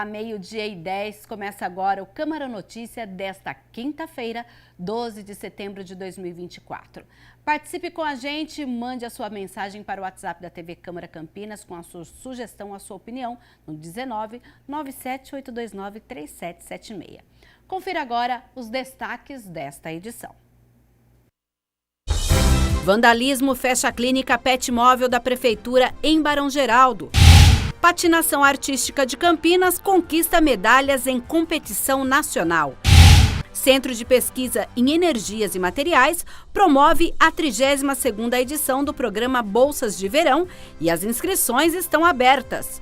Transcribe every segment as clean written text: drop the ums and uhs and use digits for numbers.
Olá, 12h10, começa agora o Câmara Notícia desta quinta-feira, 12 de setembro de 2024. Participe com a gente, mande a sua mensagem para o WhatsApp da TV Câmara Campinas com a sua sugestão, a sua opinião, no 19 97829 3776. Confira agora os destaques desta edição. Vandalismo fecha a clínica Pet Móvel da Prefeitura em Barão Geraldo. Patinação artística de Campinas conquista medalhas em competição nacional. Centro de Pesquisa em Energias e Materiais promove a 32ª edição do programa Bolsas de Verão e as inscrições estão abertas.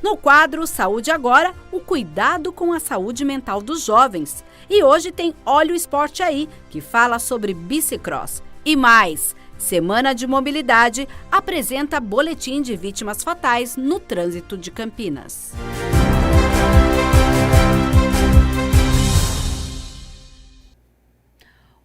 No quadro Saúde Agora, o cuidado com a saúde mental dos jovens. E hoje tem Olha o Esporte Aí, que fala sobre bicicross. E mais, Semana de Mobilidade apresenta boletim de vítimas fatais no trânsito de Campinas.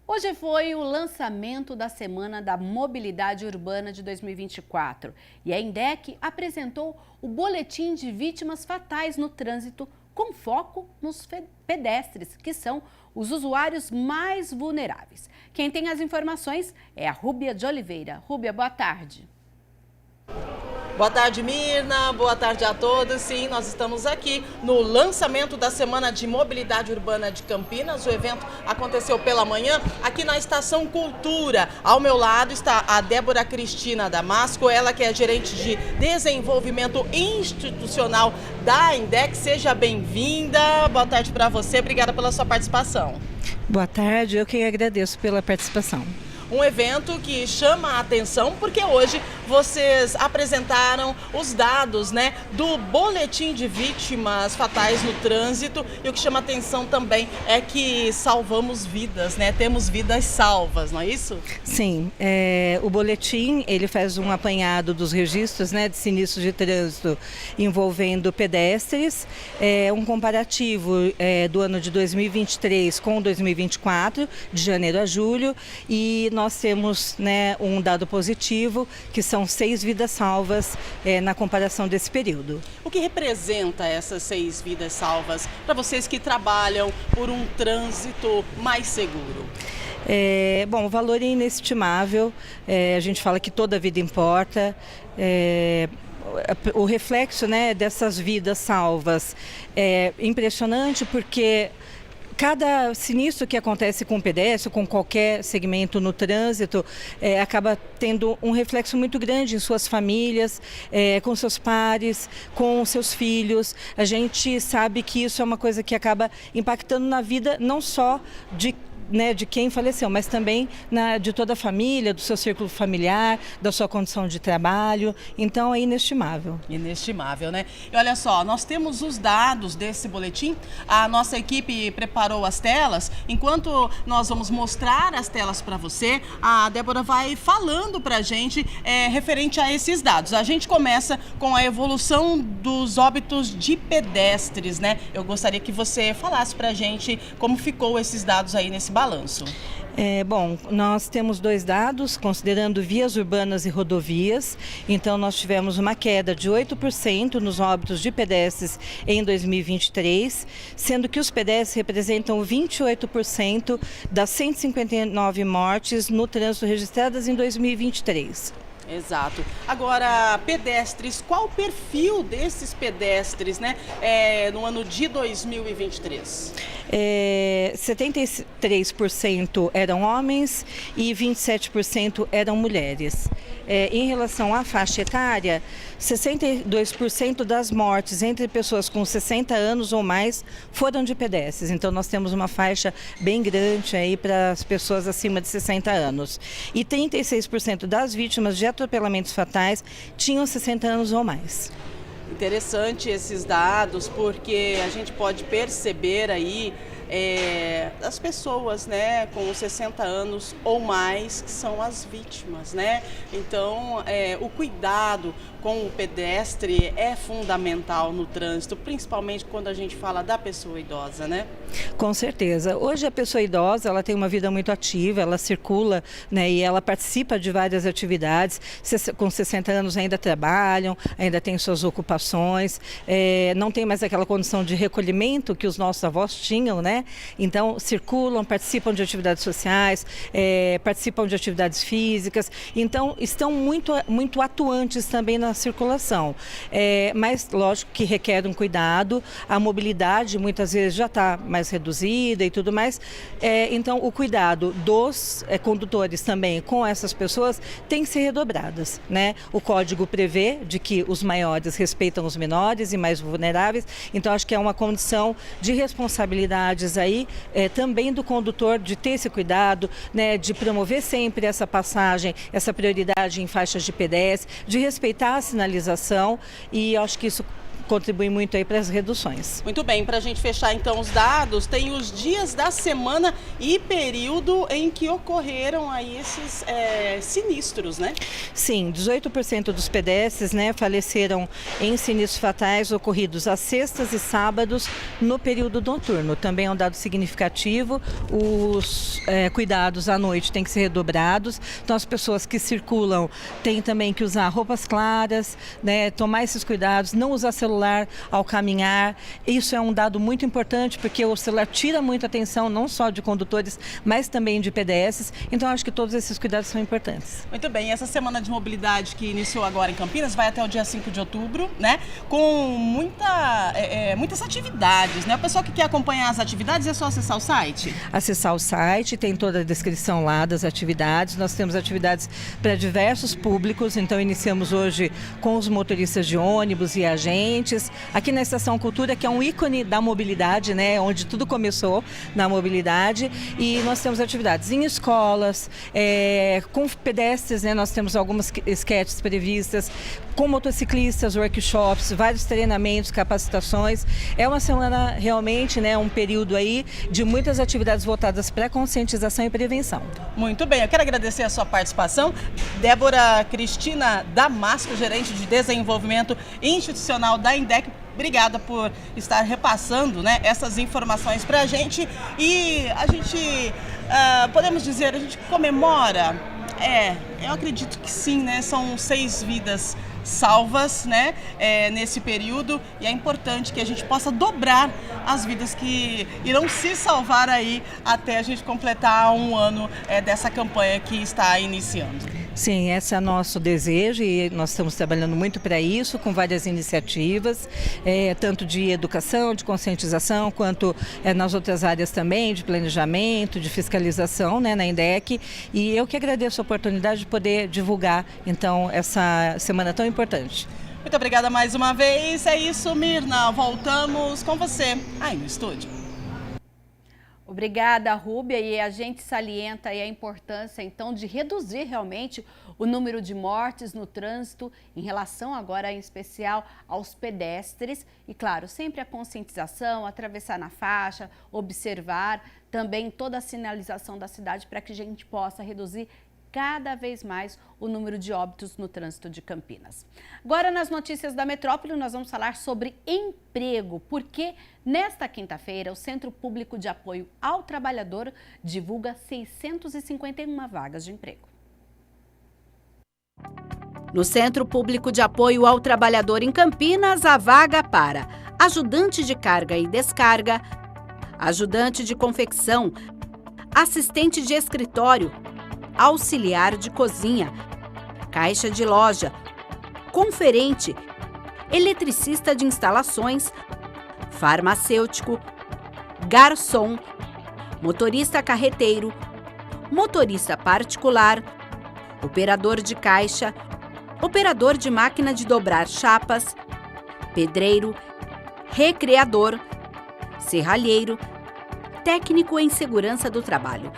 Hoje foi o lançamento da Semana da Mobilidade Urbana de 2024 e a INDEC apresentou o boletim de vítimas fatais no trânsito com foco nos pedestres, que são os usuários mais vulneráveis. Quem tem as informações é a Rúbia de Oliveira. Rúbia, boa tarde. Boa tarde, Mirna. Boa tarde a todos. Sim, nós estamos aqui no lançamento da Semana de Mobilidade Urbana de Campinas. O evento aconteceu pela manhã aqui na Estação Cultura. Ao meu lado está a Débora Cristina Damasco, ela que é gerente de desenvolvimento institucional da INDEC. Seja bem-vinda. Boa tarde para você. Obrigada pela sua participação. Boa tarde. Eu que agradeço pela participação. Um evento que chama a atenção porque hoje vocês apresentaram os dados, do boletim de vítimas fatais no trânsito, e o que chama a atenção também é que salvamos vidas, temos vidas salvas, não é isso? Sim, o boletim ele faz um apanhado dos registros de sinistros de trânsito envolvendo pedestres, um comparativo do ano de 2023 com 2024, de janeiro a julho, e nós temos um dado positivo, que são 6 vidas salvas na comparação desse período. O que representa essas 6 vidas salvas para vocês que trabalham por um trânsito mais seguro? Bom, o valor é inestimável, a gente fala que toda vida importa. O reflexo dessas vidas salvas é impressionante porque cada sinistro que acontece com o pedestre, com qualquer segmento no trânsito, acaba tendo um reflexo muito grande em suas famílias, com seus pares, com seus filhos. A gente sabe que isso é uma coisa que acaba impactando na vida não só de quem faleceu, mas também de toda a família, do seu círculo familiar, da sua condição de trabalho. Então é inestimável. Inestimável, E olha só, nós temos os dados desse boletim, a nossa equipe preparou as telas. Enquanto nós vamos mostrar as telas para você, a Débora vai falando para a gente referente a esses dados. A gente começa com a evolução dos óbitos de pedestres, Eu gostaria que você falasse para a gente como ficou esses dados aí nesse balanço. Bom, nós temos 2 dados, considerando vias urbanas e rodovias. Então, nós tivemos uma queda de 8% nos óbitos de pedestres em 2023, sendo que os pedestres representam 28% das 159 mortes no trânsito registradas em 2023. Exato. Agora, pedestres, qual o perfil desses pedestres, no ano de 2023? 73% eram homens e 27% eram mulheres. Em relação à faixa etária, 62% das mortes entre pessoas com 60 anos ou mais foram de pedestres. Então, nós temos uma faixa bem grande aí para as pessoas acima de 60 anos. E 36% das vítimas de atropelamentos fatais tinham 60 anos ou mais. Interessante esses dados, porque a gente pode perceber aí das pessoas, né, com 60 anos ou mais, que são as vítimas, né? Então, o cuidado com o pedestre é fundamental no trânsito, principalmente quando a gente fala da pessoa idosa, né? Com certeza. Hoje a pessoa idosa, ela tem uma vida muito ativa, ela circula, né, e ela participa de várias atividades. Com 60 anos ainda trabalham, ainda tem suas ocupações, não tem mais aquela condição de recolhimento que os nossos avós tinham, né? Então circulam, participam de atividades sociais, participam de atividades físicas, então estão muito atuantes também na circulação. Mas lógico que requer um cuidado, a mobilidade muitas vezes já está mais reduzida e tudo mais, então o cuidado dos condutores também com essas pessoas tem que ser redobradas, né? O código prevê de que os maiores respeitam os menores e mais vulneráveis, então acho que é uma condição de responsabilidades aí também do condutor de ter esse cuidado, né? De promover sempre essa passagem, essa prioridade em faixas de pedestre, de respeitar a sinalização, e acho que isso contribui muito aí para as reduções. Muito bem, para a gente fechar então os dados, tem os dias da semana e período em que ocorreram aí esses sinistros, né? Sim, 18% dos pedestres, né, faleceram em sinistros fatais ocorridos às sextas e sábados no período noturno. Também é um dado significativo. Os cuidados à noite têm que ser redobrados. Então as pessoas que circulam têm também que usar roupas claras, né, tomar esses cuidados, não usar celular ao caminhar. Isso é um dado muito importante, porque o celular tira muita atenção, não só de condutores, mas também de pedestres. Então, acho que todos esses cuidados são importantes. Muito bem, essa semana de mobilidade que iniciou agora em Campinas vai até o dia 5 de outubro, né? Com muitas atividades, né? O pessoal que quer acompanhar as atividades é só acessar o site? Acessar o site, tem toda a descrição lá das atividades. Nós temos atividades para diversos públicos, então iniciamos hoje com os motoristas de ônibus e agentes. Aqui na Estação Cultura, que é um ícone da mobilidade, né, onde tudo começou na mobilidade, e nós temos atividades em escolas, com pedestres, né, nós temos algumas sketches previstas, com motociclistas, workshops, vários treinamentos, capacitações. É uma semana realmente, né, um período aí de muitas atividades voltadas para conscientização e prevenção. Muito bem, eu quero agradecer a sua participação. Débora Cristina Damasco, gerente de desenvolvimento institucional da INDEC. Obrigada por estar repassando, né, essas informações para a gente. E a gente, podemos dizer, a gente comemora? Eu acredito que sim, né? São 6 vidas salvas, né, nesse período, e é importante que a gente possa dobrar as vidas que irão se salvar aí até a gente completar um ano dessa campanha que está iniciando. Sim, esse é o nosso desejo e nós estamos trabalhando muito para isso, com várias iniciativas, tanto de educação, de conscientização, quanto nas outras áreas também, de planejamento, de fiscalização, né, na INDEC. E eu que agradeço a oportunidade de poder divulgar, então, essa semana tão importante. Muito obrigada mais uma vez. É isso, Mirna. Voltamos com você aí no estúdio. Obrigada, Rúbia, e a gente salienta aí a importância, então, de reduzir realmente o número de mortes no trânsito em relação agora, em especial, aos pedestres. E, claro, sempre a conscientização, atravessar na faixa, observar também toda a sinalização da cidade para que a gente possa reduzir cada vez mais o número de óbitos no trânsito de Campinas. Agora, nas notícias da metrópole, nós vamos falar sobre emprego, porque nesta quinta-feira o Centro Público de Apoio ao Trabalhador divulga 651 vagas de emprego. No Centro Público de Apoio ao Trabalhador em Campinas, a vaga para ajudante de carga e descarga, ajudante de confecção, assistente de escritório, auxiliar de cozinha, caixa de loja, conferente, eletricista de instalações, farmacêutico, garçom, motorista carreteiro, motorista particular, operador de caixa, operador de máquina de dobrar chapas, pedreiro, recreador, serralheiro, técnico em segurança do trabalho.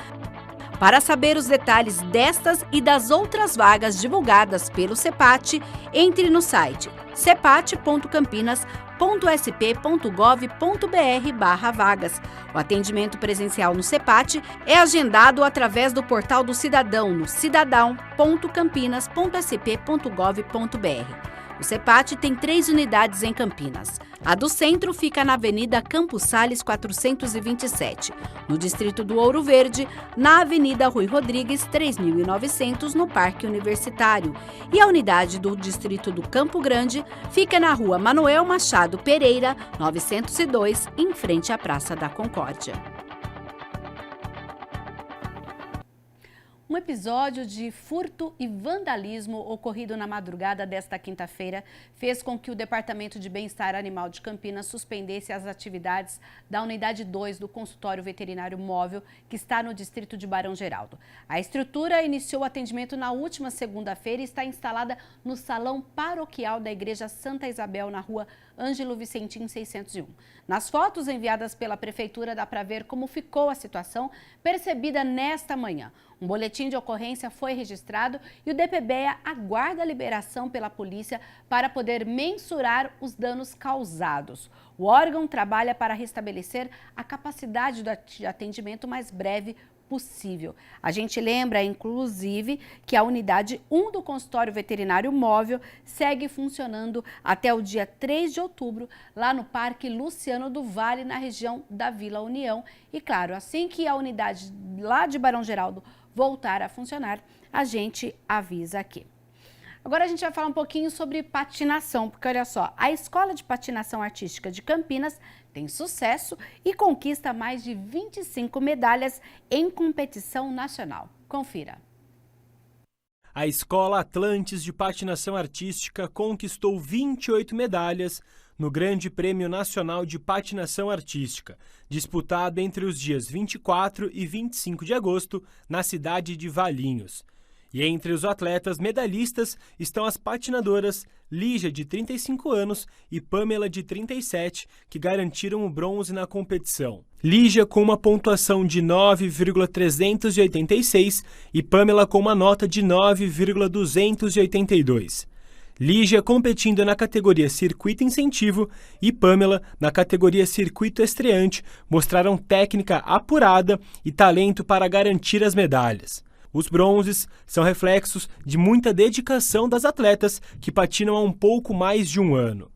Para saber os detalhes destas e das outras vagas divulgadas pelo CEPAT, entre no site cepat.campinas.sp.gov.br/vagas. O atendimento presencial no CEPAT é agendado através do portal do cidadão no cidadão.campinas.sp.gov.br. O CEPAT tem 3 unidades em Campinas. A do centro fica na Avenida Campos Sales 427, no distrito do Ouro Verde, na Avenida Rui Rodrigues 3900, no Parque Universitário. E a unidade do distrito do Campo Grande fica na Rua Manuel Machado Pereira, 902, em frente à Praça da Concórdia. Um episódio de furto e vandalismo ocorrido na madrugada desta quinta-feira fez com que o Departamento de Bem-Estar Animal de Campinas suspendesse as atividades da Unidade 2 do Consultório Veterinário Móvel, que está no distrito de Barão Geraldo. A estrutura iniciou o atendimento na última segunda-feira e está instalada no Salão Paroquial da Igreja Santa Isabel, na Rua Ângelo Vicentim 601. Nas fotos enviadas pela Prefeitura dá para ver como ficou a situação percebida nesta manhã. Um boletim de ocorrência foi registrado e o DPBEA aguarda a liberação pela polícia para poder mensurar os danos causados. O órgão trabalha para restabelecer a capacidade de atendimento mais breve possível. A gente lembra, inclusive, que a unidade 1 do consultório veterinário móvel segue funcionando até o dia 3 de outubro, lá no Parque Luciano do Vale, na região da Vila União. E, claro, assim que a unidade lá de Barão Geraldo voltar a funcionar, a gente avisa aqui. Agora a gente vai falar um pouquinho sobre patinação, porque olha só, a Escola de Patinação Artística de Campinas tem sucesso e conquista mais de 25 medalhas em competição nacional. Confira. A Escola Atlantes de Patinação Artística conquistou 28 medalhas no Grande Prêmio Nacional de Patinação Artística, disputado entre os dias 24 e 25 de agosto na cidade de Valinhos. E entre os atletas medalhistas estão as patinadoras Lígia, de 35 anos, e Pamela, de 37, que garantiram o bronze na competição. Lígia com uma pontuação de 9,386 e Pamela com uma nota de 9,282. Lígia competindo na categoria Circuito Incentivo e Pamela na categoria Circuito Estreante mostraram técnica apurada e talento para garantir as medalhas. Os bronzes são reflexos de muita dedicação das atletas que patinam há um pouco mais de um ano.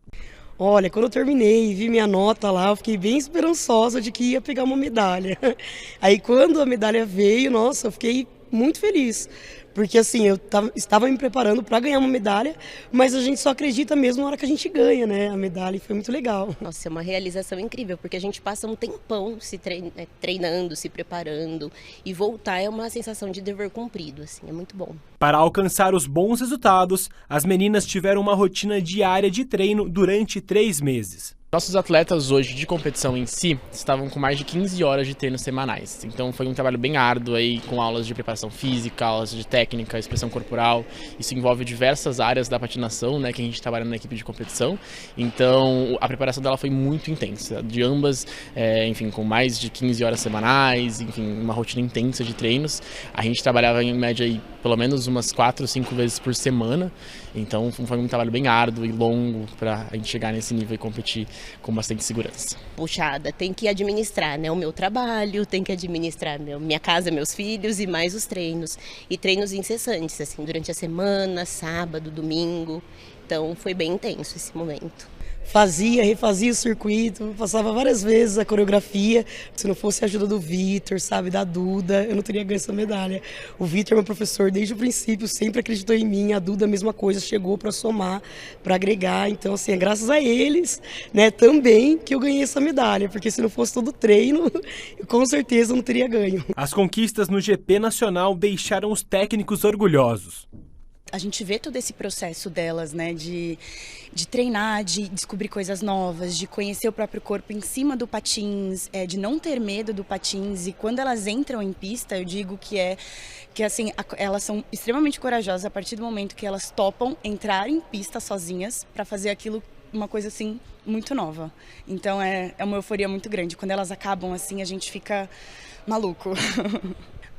Olha, quando eu terminei e vi minha nota lá, eu fiquei bem esperançosa de que ia pegar uma medalha. Aí quando a medalha veio, nossa, eu fiquei muito feliz. Porque assim, eu estava me preparando para ganhar uma medalha, mas a gente só acredita mesmo na hora que a gente ganha, né? A medalha, e foi muito legal. Nossa, é uma realização incrível, porque a gente passa um tempão se treinando, se preparando, e voltar é uma sensação de dever cumprido, assim, é muito bom. Para alcançar os bons resultados, as meninas tiveram uma rotina diária de treino durante 3 meses. Nossos atletas hoje de competição em si estavam com mais de 15 horas de treino semanais. Então foi um trabalho bem árduo aí, com aulas de preparação física, aulas de técnica, expressão corporal. Isso envolve diversas áreas da patinação, né, que a gente trabalha na equipe de competição. Então a preparação dela foi muito intensa, de ambas, enfim, com mais de 15 horas semanais, enfim, uma rotina intensa de treinos. A gente trabalhava em média aí, pelo menos umas 4 ou 5 vezes por semana. Então foi um trabalho bem árduo e longo para a gente chegar nesse nível e competir com bastante segurança. Puxada, tem que administrar, né, o meu trabalho, tem que administrar minha casa, meus filhos e mais os treinos. E treinos incessantes, assim, durante a semana, sábado, domingo. Então foi bem intenso esse momento. Refazia o circuito, passava várias vezes a coreografia. Se não fosse a ajuda do Vitor, sabe, da Duda, eu não teria ganho essa medalha. O Vitor é meu professor desde o princípio, sempre acreditou em mim. A Duda, a mesma coisa, chegou para somar, para agregar. Então, assim, é graças a eles, né, também que eu ganhei essa medalha, porque se não fosse todo o treino, eu com certeza não teria ganho. As conquistas no GP Nacional deixaram os técnicos orgulhosos. A gente vê todo esse processo delas, né, de treinar, de descobrir coisas novas, de conhecer o próprio corpo em cima do patins, de não ter medo do patins. E quando elas entram em pista, eu digo que assim, elas são extremamente corajosas a partir do momento que elas topam entrar em pista sozinhas para fazer aquilo, uma coisa assim muito nova. Então é uma euforia muito grande. Quando elas acabam assim, a gente fica maluco.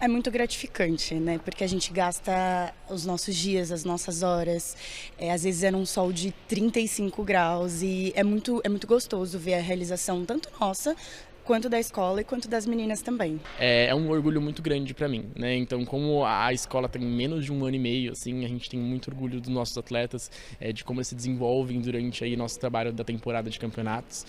É muito gratificante, né? Porque a gente gasta os nossos dias, as nossas horas. Às vezes era um sol de 35 graus e é muito gostoso ver a realização tanto nossa, quanto da escola e quanto das meninas também. É um orgulho muito grande para mim, né? Então, como a escola tem menos de 1 ano e meio, assim, a gente tem muito orgulho dos nossos atletas, de como eles se desenvolvem durante aí nosso trabalho da temporada de campeonatos.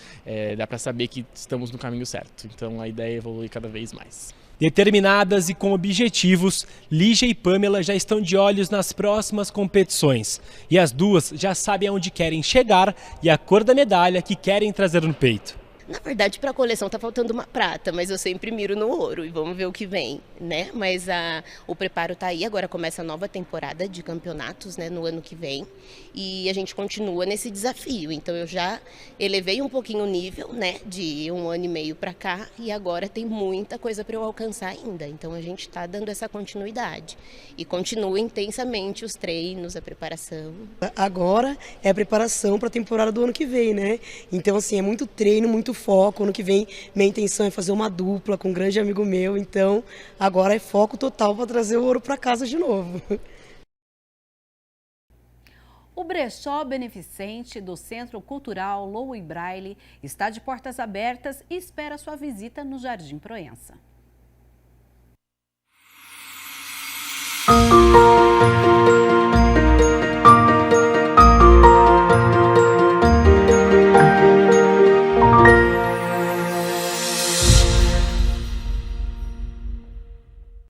Dá para saber que estamos no caminho certo. Então, a ideia é evoluir cada vez mais. Determinadas e com objetivos, Lígia e Pamela já estão de olhos nas próximas competições. E as duas já sabem aonde querem chegar e a cor da medalha que querem trazer no peito. Na verdade, para a coleção tá faltando uma prata, mas eu sempre miro no ouro e vamos ver o que vem, né? Mas o preparo tá aí, agora começa a nova temporada de campeonatos, né, no ano que vem, e a gente continua nesse desafio. Então eu já elevei um pouquinho o nível, né, de 1 ano e meio para cá, e agora tem muita coisa para eu alcançar ainda. Então a gente está dando essa continuidade e continua intensamente os treinos, a preparação. Agora é a preparação para a temporada do ano que vem, né? Então assim, é muito treino, muito foco. Ano que vem minha intenção é fazer uma dupla com um grande amigo meu, então agora é foco total para trazer o ouro para casa de novo. O brechó beneficente do Centro Cultural Louis Braille está de portas abertas e espera sua visita no Jardim Proença.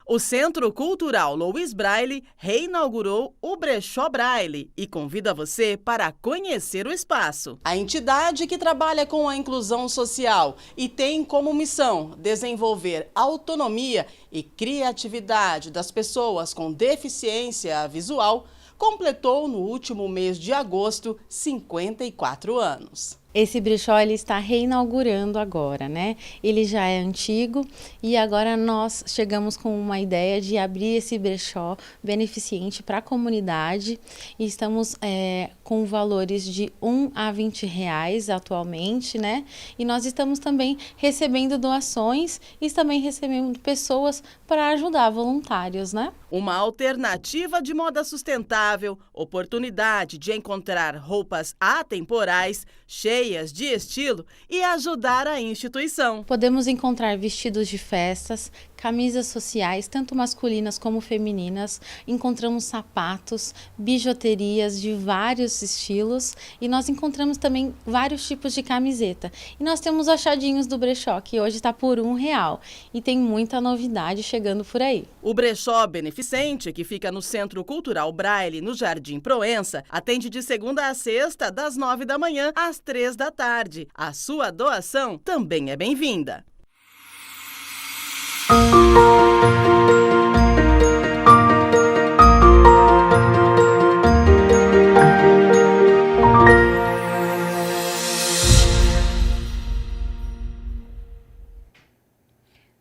O Centro Cultural Louis Braille reinaugurou o Brechó Braille e convida você para conhecer o espaço. A entidade que trabalha com a inclusão social e tem como missão desenvolver autonomia e criatividade das pessoas com deficiência visual completou no último mês de agosto 54 anos. Esse brechó ele está reinaugurando agora, né? Ele já é antigo e agora nós chegamos com uma ideia de abrir esse brechó beneficente para a comunidade e estamos com valores de R$1 a R$20 atualmente, né? E nós estamos também recebendo doações e também recebendo pessoas para ajudar, voluntários, né? Uma alternativa de moda sustentável, oportunidade de encontrar roupas atemporais, cheias de estilo e ajudar a instituição. Podemos encontrar vestidos de festas, camisas sociais, tanto masculinas como femininas. Encontramos sapatos, bijuterias de vários estilos e nós encontramos também vários tipos de camiseta. E nós temos achadinhos do brechó, que hoje está por R$1 e tem muita novidade chegando por aí. O brechó beneficente, que fica no Centro Cultural Braille, no Jardim Proença, atende de segunda a sexta, das 9 da manhã às 3 da tarde. A sua doação também é bem-vinda.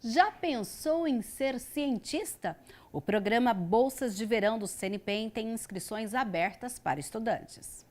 Já pensou em ser cientista? O programa Bolsas de Verão do CNPEM tem inscrições abertas para estudantes.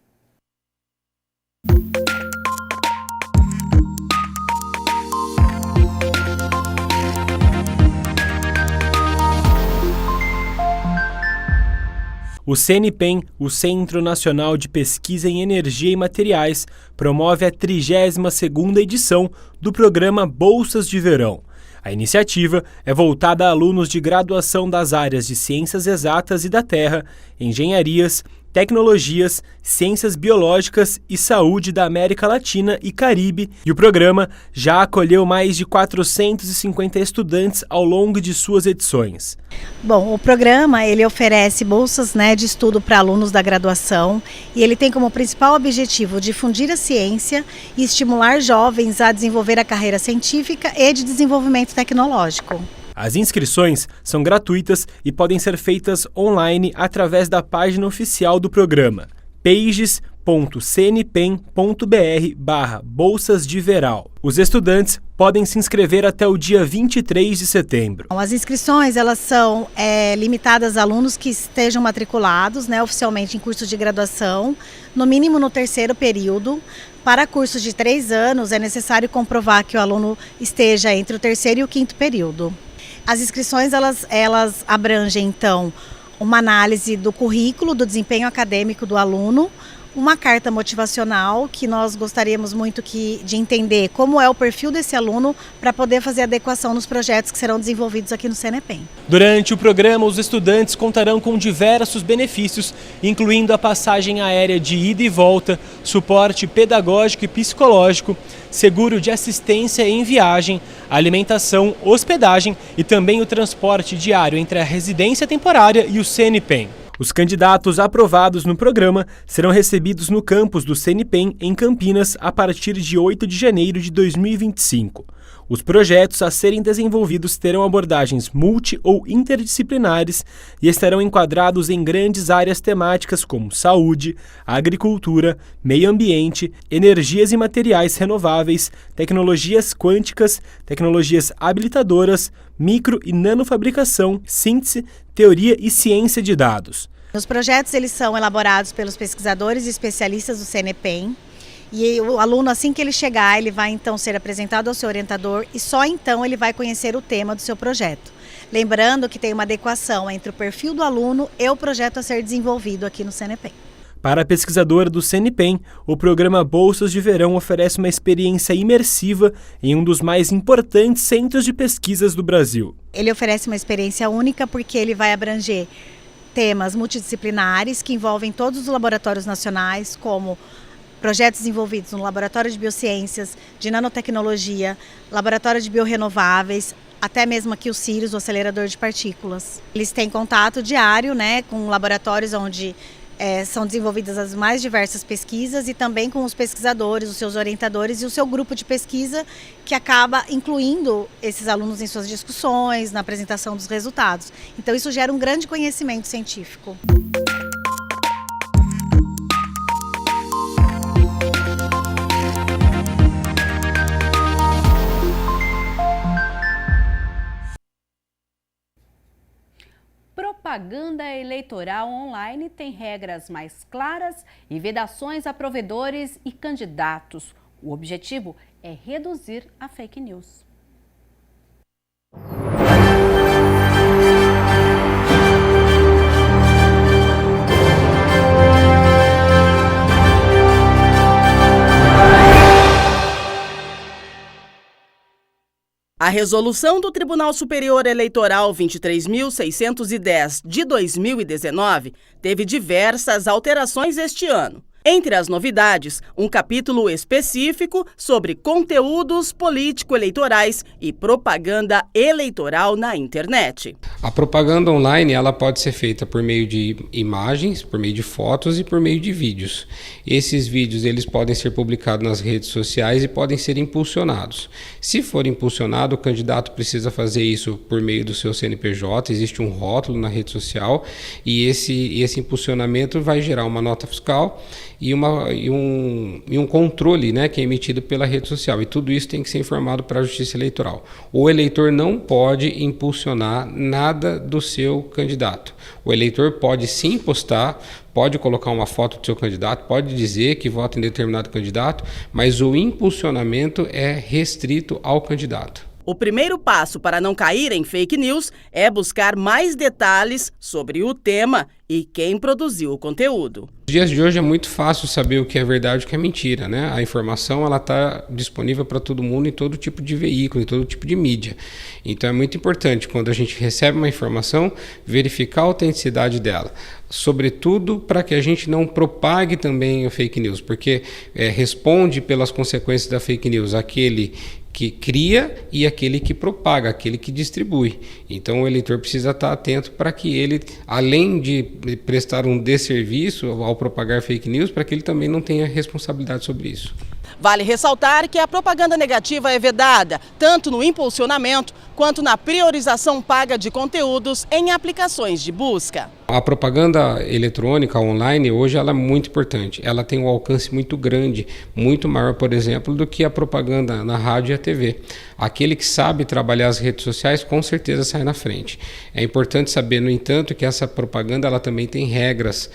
O CNPEM, o Centro Nacional de Pesquisa em Energia e Materiais, promove a 32ª edição do programa Bolsas de Verão. A iniciativa é voltada a alunos de graduação das áreas de Ciências Exatas e da Terra, Engenharias, Tecnologias, Ciências Biológicas e Saúde da América Latina e Caribe, e o programa já acolheu mais de 450 estudantes ao longo de suas edições. Bom, o programa ele oferece bolsas, de estudo para alunos da graduação e ele tem como principal objetivo difundir a ciência e estimular jovens a desenvolver a carreira científica e de desenvolvimento tecnológico. As inscrições são gratuitas e podem ser feitas online através da página oficial do programa, pages.cnpem.br/bolsas de verão. Os estudantes podem se inscrever até o dia 23 de setembro. As inscrições elas são limitadas a alunos que estejam matriculados oficialmente em cursos de graduação, no mínimo no 3º período. Para cursos de 3 anos é necessário comprovar que o aluno esteja entre o 3º e o 5º período. As inscrições elas abrangem, então, uma análise do currículo, do desempenho acadêmico do aluno, uma carta motivacional, que nós gostaríamos muito de entender como é o perfil desse aluno para poder fazer adequação nos projetos que serão desenvolvidos aqui no CNEPEM. Durante o programa, os estudantes contarão com diversos benefícios, incluindo a passagem aérea de ida e volta, suporte pedagógico e psicológico, seguro de assistência em viagem, alimentação, hospedagem e também o transporte diário entre a residência temporária e o CNEPEM. Os candidatos aprovados no programa serão recebidos no campus do CNEPEM em Campinas a partir de 8 de janeiro de 2025. Os projetos a serem desenvolvidos terão abordagens multi- ou interdisciplinares e estarão enquadrados em grandes áreas temáticas como saúde, agricultura, meio ambiente, energias e materiais renováveis, tecnologias quânticas, tecnologias habilitadoras, micro- e nanofabricação, síntese, teoria e ciência de dados. Os projetos eles são elaborados pelos pesquisadores e especialistas do CNEPEM. E o aluno, assim que ele chegar, ele vai então ser apresentado ao seu orientador e só então ele vai conhecer o tema do seu projeto. Lembrando que tem uma adequação entre o perfil do aluno e o projeto a ser desenvolvido aqui no CNEPEM. Para a pesquisadora do CNEPEM, o programa Bolsas de Verão oferece uma experiência imersiva em um dos mais importantes centros de pesquisas do Brasil. Ele oferece uma experiência única porque ele vai abranger temas multidisciplinares que envolvem todos os laboratórios nacionais, como projetos desenvolvidos no Laboratório de Biociências, de Nanotecnologia, Laboratório de Biorrenováveis, até mesmo aqui o Sirius, o acelerador de partículas. Eles têm contato diário, com laboratórios onde são desenvolvidas as mais diversas pesquisas e também com os pesquisadores, os seus orientadores e o seu grupo de pesquisa, que acaba incluindo esses alunos em suas discussões, na apresentação dos resultados. Então isso gera um grande conhecimento científico. Propaganda eleitoral online tem regras mais claras e vedações a provedores e candidatos. O objetivo é reduzir a fake news. A resolução do Tribunal Superior Eleitoral 23.610 de 2019 teve diversas alterações este ano. Entre as novidades, um capítulo específico sobre conteúdos político-eleitorais e propaganda eleitoral na internet. A propaganda online ela pode ser feita por meio de imagens, por meio de fotos e por meio de vídeos. Esses vídeos eles podem ser publicados nas redes sociais e podem ser impulsionados. Se for impulsionado, o candidato precisa fazer isso por meio do seu CNPJ, existe um rótulo na rede social e esse impulsionamento vai gerar uma nota fiscal e um controle, que é emitido pela rede social. E tudo isso tem que ser informado para a Justiça Eleitoral. O eleitor não pode impulsionar nada do seu candidato. O eleitor pode sim postar, pode colocar uma foto do seu candidato, pode dizer que vota em determinado candidato, mas o impulsionamento é restrito ao candidato. O primeiro passo para não cair em fake news é buscar mais detalhes sobre o tema e quem produziu o conteúdo. Nos dias de hoje é muito fácil saber o que é verdade e o que é mentira, A informação está disponível para todo mundo em todo tipo de veículo, em todo tipo de mídia. Então é muito importante, quando a gente recebe uma informação, verificar a autenticidade dela. Sobretudo para que a gente não propague também a fake news, porque responde pelas consequências da fake news aquele que cria e aquele que propaga, aquele que distribui. Então o eleitor precisa estar atento para que ele, além de prestar um desserviço ao propagar fake news, para que ele também não tenha responsabilidade sobre isso. Vale ressaltar que a propaganda negativa é vedada, tanto no impulsionamento quanto na priorização paga de conteúdos em aplicações de busca. A propaganda eletrônica online hoje ela é muito importante. Ela tem um alcance muito grande, muito maior, por exemplo, do que a propaganda na rádio e a TV. Aquele que sabe trabalhar as redes sociais com certeza sai na frente. É importante saber, no entanto, que essa propaganda ela também tem regras,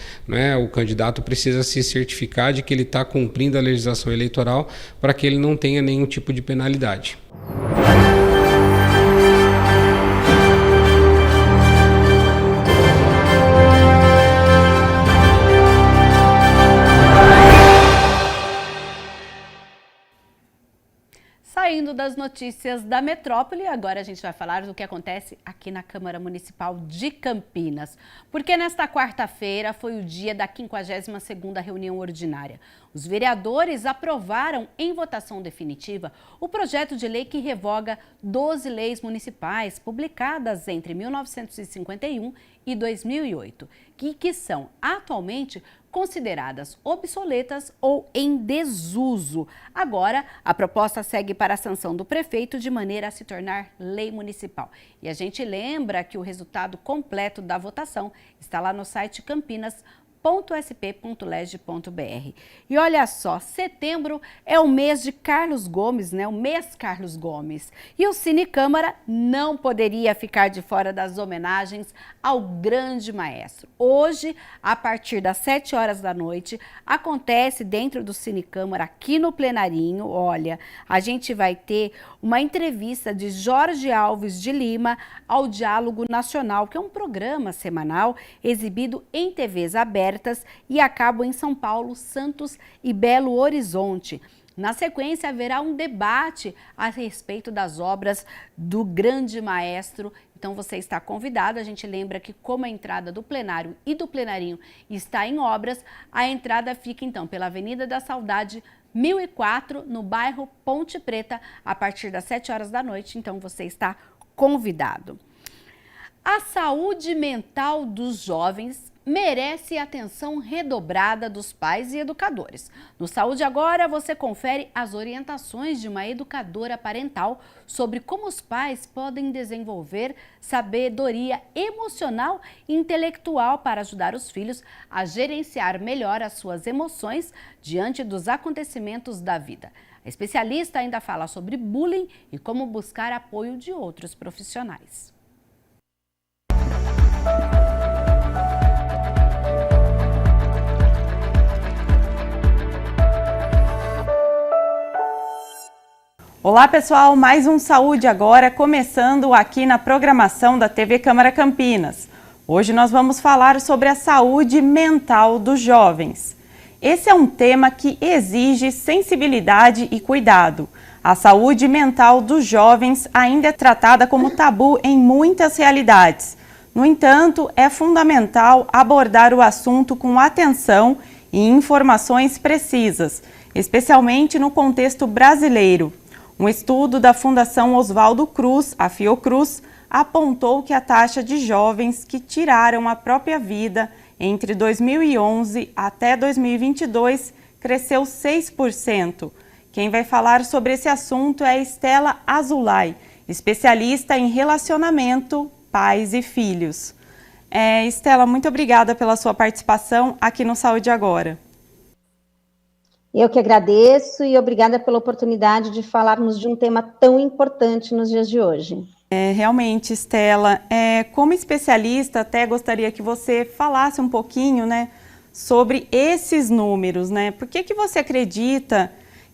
O candidato precisa se certificar de que ele está cumprindo a legislação eleitoral para que ele não tenha nenhum tipo de penalidade. as notícias da metrópole. Agora a gente vai falar do que acontece aqui na Câmara Municipal de Campinas. Porque nesta quarta-feira foi o dia da 52ª reunião ordinária. Os vereadores aprovaram em votação definitiva o projeto de lei que revoga 12 leis municipais publicadas entre 1951 e 2008, que são atualmente consideradas obsoletas ou em desuso. Agora, a proposta segue para a sanção do prefeito de maneira a se tornar lei municipal. E a gente lembra que o resultado completo da votação está lá no site campinas.sp.leg.br. E olha só, setembro é o mês de Carlos Gomes, né? O mês Carlos Gomes. E o Cine Câmara não poderia ficar de fora das homenagens ao grande maestro. Hoje, a partir das 7 horas da noite, acontece dentro do Cine Câmara, aqui no Plenarinho, olha, a gente vai ter uma entrevista de Jorge Alves de Lima ao Diálogo Nacional, que é um programa semanal exibido em TVs abertas e a cabo em São Paulo, Santos e Belo Horizonte. Na sequência, haverá um debate a respeito das obras do grande maestro. Então, você está convidado. A gente lembra que, como a entrada do plenário e do plenarinho está em obras, a entrada fica, então, pela Avenida da Saudade, 1004, no bairro Ponte Preta, a partir das 7 horas da noite. Então, você está convidado. A saúde mental dos jovens merece atenção redobrada dos pais e educadores. No Saúde Agora, você confere as orientações de uma educadora parental sobre como os pais podem desenvolver sabedoria emocional e intelectual para ajudar os filhos a gerenciar melhor as suas emoções diante dos acontecimentos da vida. A especialista ainda fala sobre bullying e como buscar apoio de outros profissionais. Olá pessoal, mais um Saúde Agora começando aqui na programação da TV Câmara Campinas. Hoje nós vamos falar sobre a saúde mental dos jovens. Esse é um tema que exige sensibilidade e cuidado. A saúde mental dos jovens ainda é tratada como tabu em muitas realidades. No entanto, é fundamental abordar o assunto com atenção e informações precisas, especialmente no contexto brasileiro. Um estudo da Fundação Oswaldo Cruz, a Fiocruz, apontou que a taxa de jovens que tiraram a própria vida entre 2011 até 2022 cresceu 6%. Quem vai falar sobre esse assunto é a Estela Azulay, especialista em relacionamento, pais e filhos. Estela, muito obrigada pela sua participação aqui no Saúde Agora. Eu que agradeço e obrigada pela oportunidade de falarmos de um tema tão importante nos dias de hoje. Realmente, Estela, como especialista, até gostaria que você falasse um pouquinho, né, sobre esses números, né? Por que você acredita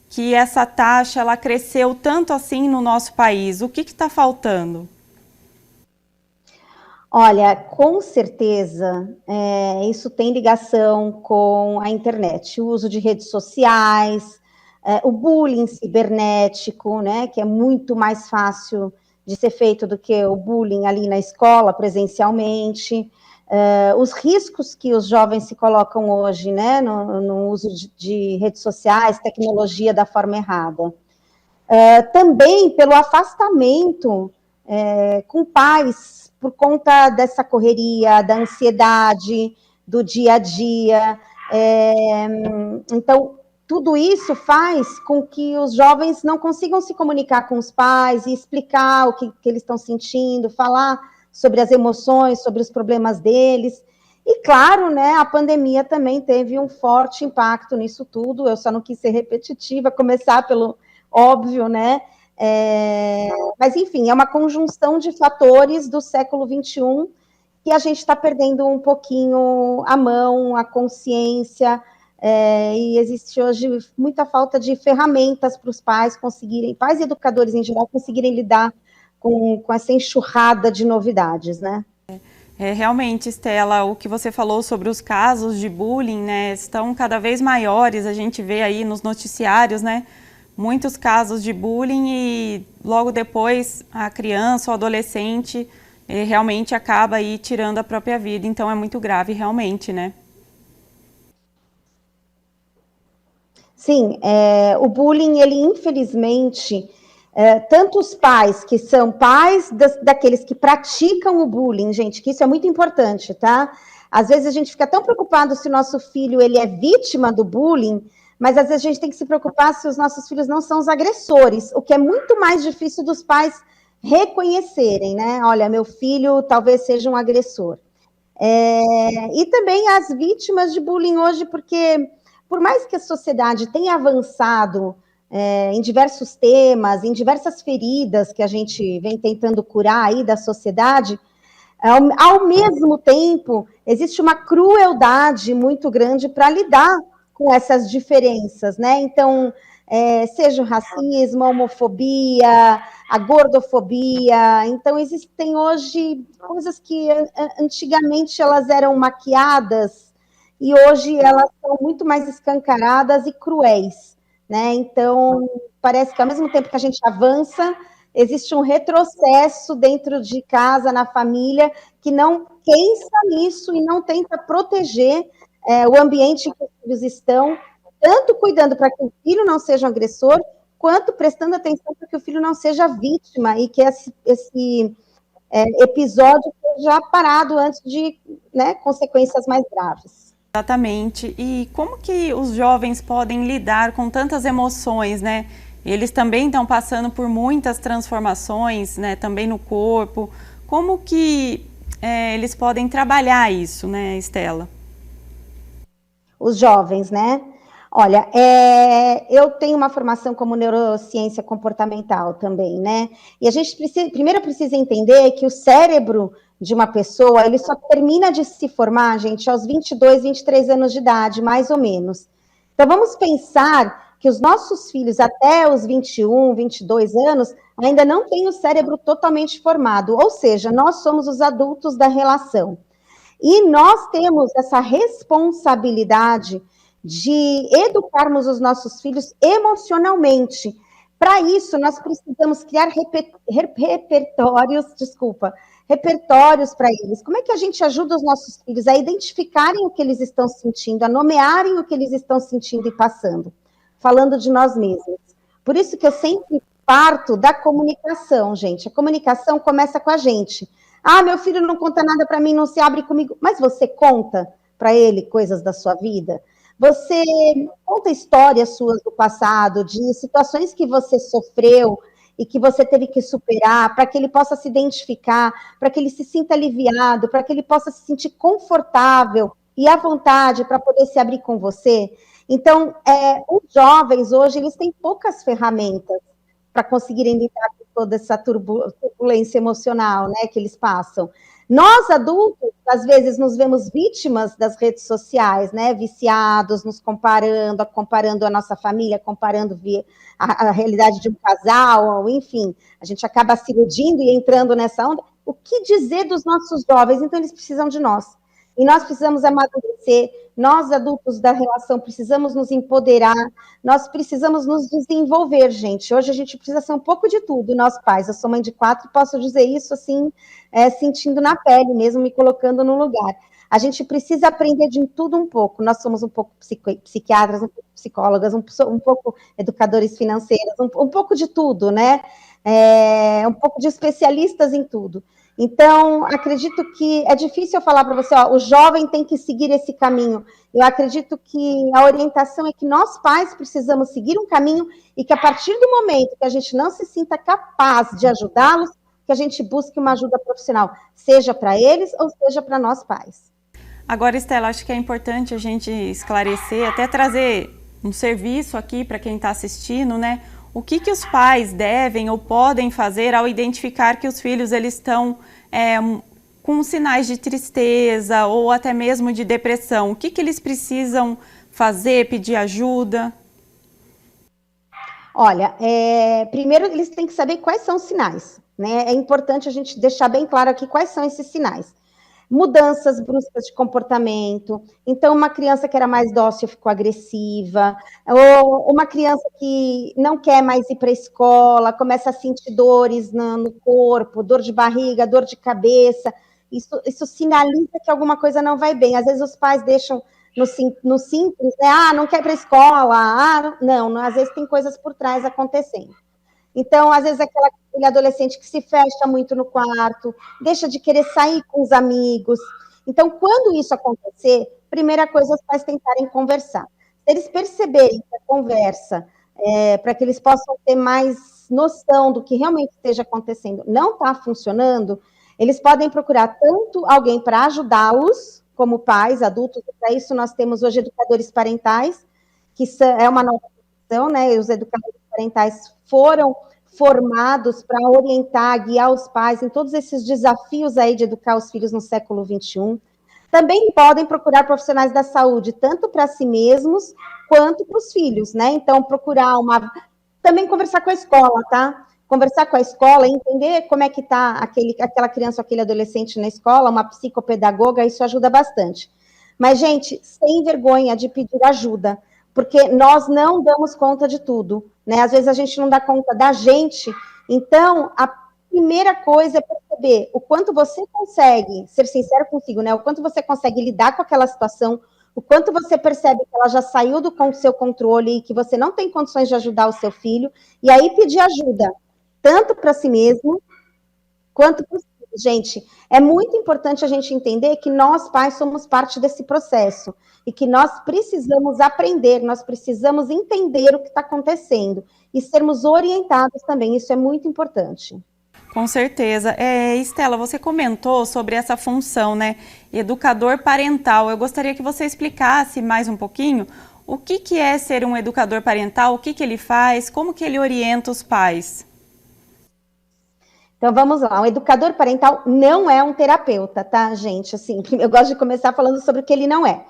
que essa taxa ela cresceu tanto assim no nosso país? O que está faltando? Olha, com certeza, isso tem ligação com a internet, o uso de redes sociais, o bullying cibernético, né, que é muito mais fácil de ser feito do que o bullying ali na escola, presencialmente, os riscos que os jovens se colocam hoje, né, no uso de redes sociais, tecnologia da forma errada. Também pelo afastamento com pais, por conta dessa correria, da ansiedade, do dia a dia. Então, tudo isso faz com que os jovens não consigam se comunicar com os pais e explicar o que eles estão sentindo, falar sobre as emoções, sobre os problemas deles. E, claro, né, a pandemia também teve um forte impacto nisso tudo. Eu só não quis ser repetitiva, começar pelo óbvio, né? Mas, enfim, é uma conjunção de fatores do século XXI que a gente está perdendo um pouquinho a mão, a consciência, e existe hoje muita falta de ferramentas para os pais conseguirem, pais e educadores em geral, conseguirem lidar com essa enxurrada de novidades, né? Realmente, Estela, o que você falou sobre os casos de bullying, né, estão cada vez maiores, a gente vê aí nos noticiários, né? muitos casos de bullying e logo depois a criança ou adolescente realmente acaba aí tirando a própria vida. Então é muito grave realmente, né? Sim, o bullying, ele infelizmente, tanto os pais que são pais daqueles que praticam o bullying, gente, que isso é muito importante, tá? Às vezes a gente fica tão preocupado se o nosso filho ele é vítima do bullying, mas às vezes a gente tem que se preocupar se os nossos filhos não são os agressores, o que é muito mais difícil dos pais reconhecerem, né? Olha, meu filho talvez seja um agressor. E também as vítimas de bullying hoje, porque por mais que a sociedade tenha avançado em diversos temas, em diversas feridas que a gente vem tentando curar aí da sociedade, ao mesmo tempo, existe uma crueldade muito grande para lidar com essas diferenças, né? Então, seja o racismo, a homofobia, a gordofobia. Então, existem hoje coisas que antigamente elas eram maquiadas e hoje elas são muito mais escancaradas e cruéis, né? Então, parece que ao mesmo tempo que a gente avança, existe um retrocesso dentro de casa, na família, que não pensa nisso e não tenta proteger o ambiente em que os filhos estão, tanto cuidando para que o filho não seja um agressor, quanto prestando atenção para que o filho não seja vítima e que esse episódio seja parado antes de, né, consequências mais graves. Exatamente. E como que os jovens podem lidar com tantas emoções, né? Eles também estão passando por muitas transformações, né, também no corpo. Como que eles podem trabalhar isso, né, Estela? Os jovens, né? Olha, eu tenho uma formação como neurociência comportamental também, né? E a gente primeiro precisa entender que o cérebro de uma pessoa, ele só termina de se formar, gente, aos 22, 23 anos de idade, mais ou menos. Então, vamos pensar que os nossos filhos, até os 21, 22 anos, ainda não têm o cérebro totalmente formado, ou seja, nós somos os adultos da relação. E nós temos essa responsabilidade de educarmos os nossos filhos emocionalmente. Para isso, nós precisamos criar repertórios para eles. Como é que a gente ajuda os nossos filhos a identificarem o que eles estão sentindo, a nomearem o que eles estão sentindo e passando? Falando de nós mesmos. Por isso que eu sempre parto da comunicação, gente. A comunicação começa com a gente. Ah, meu filho não conta nada para mim, não se abre comigo. Mas você conta para ele coisas da sua vida? Você conta histórias suas do passado, de situações que você sofreu e que você teve que superar, para que ele possa se identificar, para que ele se sinta aliviado, para que ele possa se sentir confortável e à vontade para poder se abrir com você. Então, os jovens hoje, eles têm poucas ferramentas para conseguirem lidar com toda essa turbulência emocional, né, que eles passam. Nós, adultos, às vezes nos vemos vítimas das redes sociais, né, viciados, nos comparando a nossa família, comparando a realidade de um casal, enfim, a gente acaba se iludindo e entrando nessa onda. O que dizer dos nossos jovens? Então, eles precisam de nós. E nós precisamos amadurecer, nós, adultos da relação, precisamos nos empoderar, nós precisamos nos desenvolver, gente. Hoje a gente precisa ser um pouco de tudo, nós pais. Eu sou mãe de 4 e posso dizer isso, assim, sentindo na pele mesmo, me colocando no lugar. A gente precisa aprender de tudo um pouco. Nós somos um pouco psiquiatras, um pouco psicólogas, um pouco educadores financeiros, um pouco de tudo, né? Um pouco de especialistas em tudo. Então, acredito que é difícil eu falar para você, ó, o jovem tem que seguir esse caminho. Eu acredito que a orientação é que nós, pais, precisamos seguir um caminho e que a partir do momento que a gente não se sinta capaz de ajudá-los, que a gente busque uma ajuda profissional, seja para eles ou seja para nós, pais. Agora, Estela, acho que é importante a gente esclarecer, até trazer um serviço aqui para quem está assistindo, né? O que os pais devem ou podem fazer ao identificar que os filhos eles estão com sinais de tristeza ou até mesmo de depressão? O que eles precisam fazer, pedir ajuda? Olha, primeiro eles têm que saber quais são os sinais, né? É importante a gente deixar bem claro aqui quais são esses sinais. mudanças bruscas de comportamento. Então, uma criança que era mais dócil ficou agressiva, ou uma criança que não quer mais ir para a escola, começa a sentir dores no corpo, dor de barriga, dor de cabeça. Isso sinaliza que alguma coisa não vai bem. Às vezes os pais deixam no simples, né? Não quer ir para a escola. Não, às vezes tem coisas por trás acontecendo. Então, às vezes, aquele adolescente que se fecha muito no quarto, deixa de querer sair com os amigos. Então, quando isso acontecer, primeira coisa, os pais tentarem conversar. Se eles perceberem que a conversa, para que eles possam ter mais noção do que realmente esteja acontecendo, não está funcionando, eles podem procurar tanto alguém para ajudá-los, como pais, adultos, e para isso nós temos hoje educadores parentais, que é uma nova profissão, né? E os educadores parentais foram formados para orientar, guiar os pais em todos esses desafios aí de educar os filhos no século XXI. Também podem procurar profissionais da saúde, tanto para si mesmos, quanto para os filhos, né? Então, procurar também conversar com a escola, tá? Conversar com a escola, entender como é que está aquela criança ou aquele adolescente na escola, uma psicopedagoga, isso ajuda bastante. Mas, gente, sem vergonha de pedir ajuda, porque nós não damos conta de tudo, né? Às vezes a gente não dá conta da gente. Então, a primeira coisa é perceber o quanto você consegue ser sincero consigo, né? O quanto você consegue lidar com aquela situação, o quanto você percebe que ela já saiu do seu controle e que você não tem condições de ajudar o seu filho, e aí pedir ajuda, tanto para si mesmo, quanto para os filhos. Gente, é muito importante a gente entender que nós, pais, somos parte desse processo e que nós precisamos aprender, nós precisamos entender o que está acontecendo e sermos orientados também, isso é muito importante. Com certeza. Estela, você comentou sobre essa função, né? Educador parental. Eu gostaria que você explicasse mais um pouquinho o que é ser um educador parental, o que ele faz, como que ele orienta os pais. Então, vamos lá. Um educador parental não é um terapeuta, tá, gente? Assim, eu gosto de começar falando sobre o que ele não é.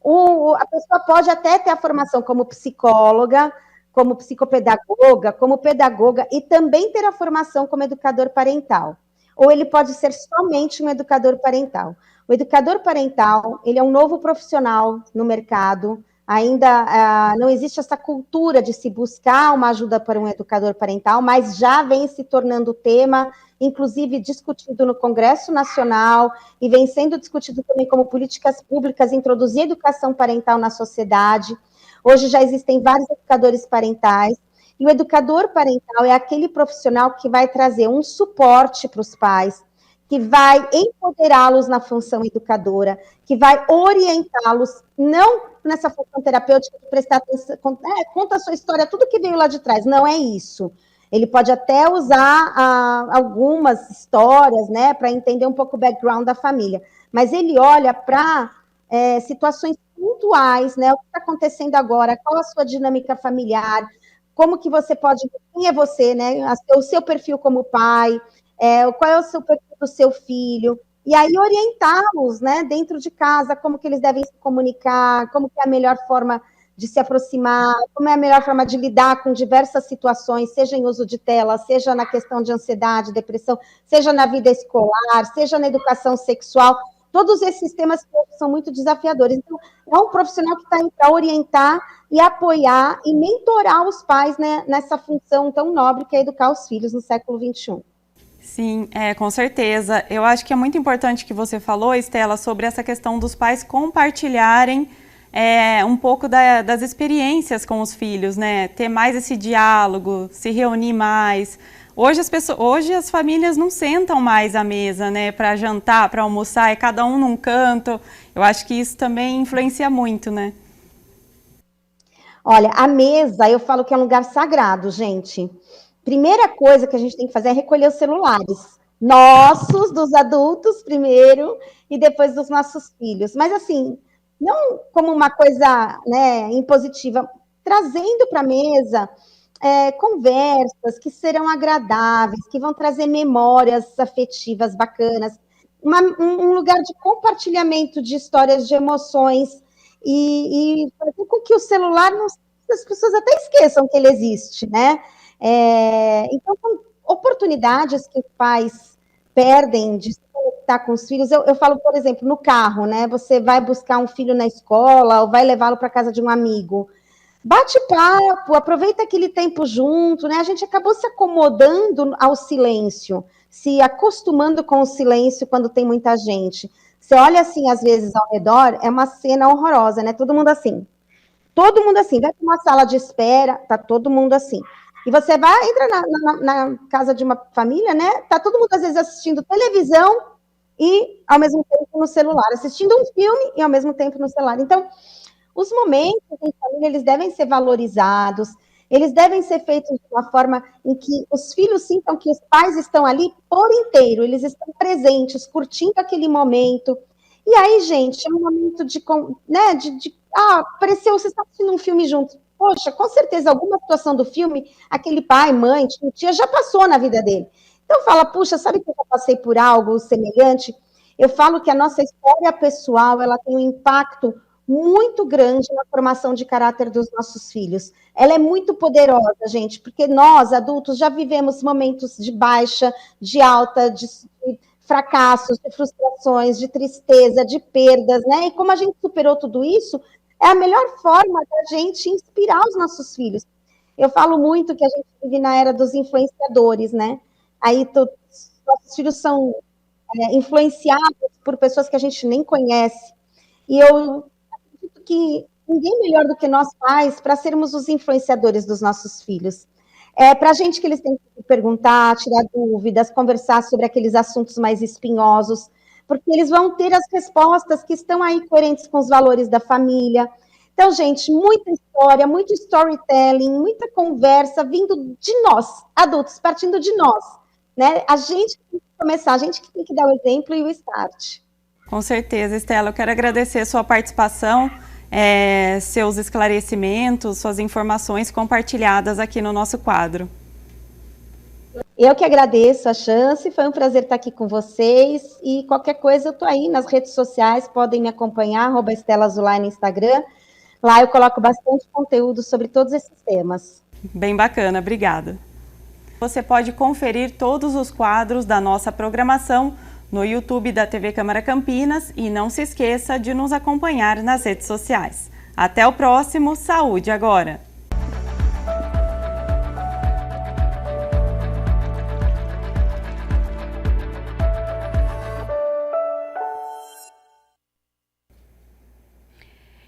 A pessoa pode até ter a formação como psicóloga, como psicopedagoga, como pedagoga, e também ter a formação como educador parental. Ou ele pode ser somente um educador parental. O educador parental, ele é um novo profissional no mercado, ainda não existe essa cultura de se buscar uma ajuda para um educador parental, mas já vem se tornando tema, inclusive discutido no Congresso Nacional, e vem sendo discutido também como políticas públicas, introduzir educação parental na sociedade. Hoje já existem vários educadores parentais, e o educador parental é aquele profissional que vai trazer um suporte para os pais, que vai empoderá-los na função educadora, que vai orientá-los, não nessa função terapêutica de prestar atenção, conta a sua história, tudo que veio lá de trás, não é isso. Ele pode até usar algumas histórias, né, para entender um pouco o background da família, mas ele olha para situações pontuais, né, o que está acontecendo agora, qual a sua dinâmica familiar, como que você pode, quem é você, né, o seu perfil como pai, qual é o seu perfil do seu filho, e aí orientá-los, né, dentro de casa, como que eles devem se comunicar, como que é a melhor forma de se aproximar, como é a melhor forma de lidar com diversas situações, seja em uso de tela, seja na questão de ansiedade, depressão, seja na vida escolar, seja na educação sexual, todos esses temas que são muito desafiadores. Então, é um profissional que está aí para orientar e apoiar e mentorar os pais, né, nessa função tão nobre que é educar os filhos no século XXI. Sim, com certeza. Eu acho que é muito importante que você falou, Estela, sobre essa questão dos pais compartilharem um pouco das experiências com os filhos, né? Ter mais esse diálogo, se reunir mais. Hoje as famílias não sentam mais à mesa, né? Para jantar, para almoçar, é cada um num canto. Eu acho que isso também influencia muito, né? Olha, a mesa, eu falo que é um lugar sagrado, gente. Primeira coisa que a gente tem que fazer é recolher os celulares. Nossos, dos adultos primeiro, e depois dos nossos filhos. Mas assim, não como uma coisa, né, impositiva, trazendo para a mesa conversas que serão agradáveis, que vão trazer memórias afetivas bacanas, um lugar de compartilhamento de histórias, de emoções, e fazer com que o celular, as pessoas até esqueçam que ele existe, né? Então, são oportunidades que os pais perdem de se conectar está com os filhos, eu falo, por exemplo, no carro, né? Você vai buscar um filho na escola ou vai levá-lo para casa de um amigo. Bate papo, aproveita aquele tempo junto, né? A gente acabou se acomodando ao silêncio, se acostumando com o silêncio quando tem muita gente. Você olha assim, às vezes, ao redor, é uma cena horrorosa, né? Todo mundo assim, vai para uma sala de espera, tá todo mundo assim. E você entra na casa de uma família, né? Tá todo mundo, às vezes, assistindo televisão e, ao mesmo tempo, no celular. Assistindo um filme e, ao mesmo tempo, no celular. Então, os momentos em família, eles devem ser valorizados, eles devem ser feitos de uma forma em que os filhos sintam que os pais estão ali por inteiro, eles estão presentes, curtindo aquele momento. E aí, gente, é um momento apareceu, você está assistindo um filme junto. Poxa, com certeza, alguma situação do filme, aquele pai, mãe, tia, já passou na vida dele. Então, fala, puxa, sabe que eu já passei por algo semelhante? Eu falo que a nossa história pessoal, ela tem um impacto muito grande na formação de caráter dos nossos filhos. Ela é muito poderosa, gente, porque nós, adultos, já vivemos momentos de baixa, de alta, de fracassos, de frustrações, de tristeza, de perdas, né? E como a gente superou tudo isso, é a melhor forma da gente inspirar os nossos filhos. Eu falo muito que a gente vive na era dos influenciadores, né? Aí nossos filhos são influenciados por pessoas que a gente nem conhece. E eu acredito que ninguém melhor do que nós pais para sermos os influenciadores dos nossos filhos. Para a gente que eles têm que perguntar, tirar dúvidas, conversar sobre aqueles assuntos mais espinhosos, porque eles vão ter as respostas que estão aí coerentes com os valores da família. Então, gente, muita história, muito storytelling, muita conversa vindo de nós, adultos, partindo de nós, né? A gente tem que começar, a gente que tem que dar o exemplo e o start. Com certeza, Estela, eu quero agradecer a sua participação, seus esclarecimentos, suas informações compartilhadas aqui no nosso quadro. Eu que agradeço a chance, foi um prazer estar aqui com vocês e qualquer coisa eu estou aí nas redes sociais, podem me acompanhar, @Estela Azulay no Instagram, lá eu coloco bastante conteúdo sobre todos esses temas. Bem bacana, obrigada. Você pode conferir todos os quadros da nossa programação no YouTube da TV Câmara Campinas e não se esqueça de nos acompanhar nas redes sociais. Até o próximo Saúde Agora!